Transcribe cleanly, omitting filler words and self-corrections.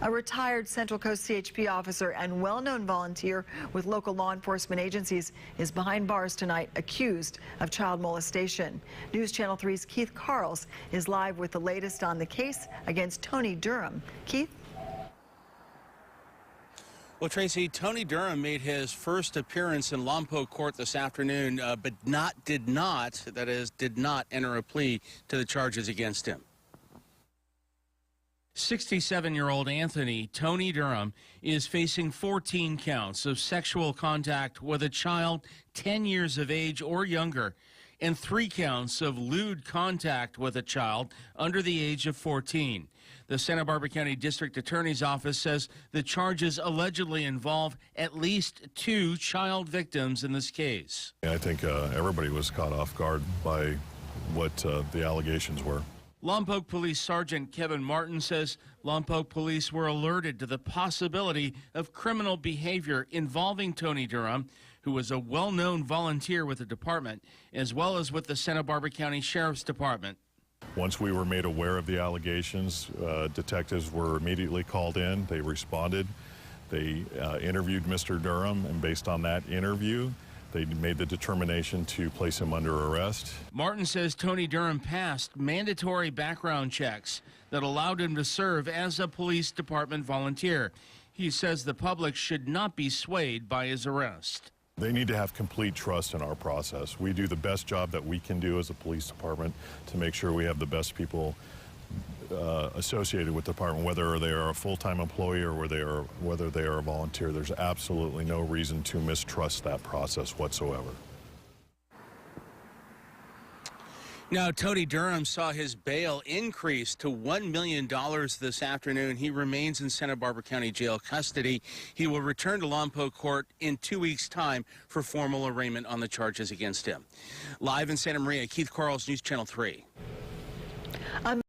A retired Central Coast CHP officer and well-known volunteer with local law enforcement agencies is behind bars tonight, accused of child molestation. News Channel 3's Keith Carls is live with the latest on the case against Tony Durham. Keith? Well, Tracy, Tony Durham made his first appearance in Lompoc court this afternoon, but did not enter a plea to the charges against him. 67-year-old Anthony Tony Durham is facing 14 counts of sexual contact with a child 10 years of age or younger and 3 counts of lewd contact with a child under the age of 14. The Santa Barbara County District Attorney's Office says the charges allegedly involve at least 2 child victims in this case. I think everybody was caught off guard by what the allegations were. Lompoc Police Sergeant Kevin Martin says Lompoc Police were alerted to the possibility of criminal behavior involving Tony Durham, who was a well-known volunteer with the department, as well as with the Santa Barbara County Sheriff's Department. Once we were made aware of the allegations, detectives were immediately called in. They responded. They interviewed Mr. Durham, and based on that interview, they made the determination to place him under arrest. Martin says Tony Durham passed mandatory background checks that allowed him to serve as a police department volunteer. He says the public should not be swayed by his arrest. They need to have complete trust in our process. We do the best job that we can do as a police department to make sure we have the best people associated with the department, whether they are a full-time employee or whether they are a volunteer. There's absolutely no reason to mistrust that process whatsoever. Now, Tony Durham saw his bail increase to $1 million this afternoon. He remains in Santa Barbara County Jail custody. He will return to Lompoc Court in 2 weeks' time for formal arraignment on the charges against him. Live in Santa Maria, Keith Carls, News Channel 3.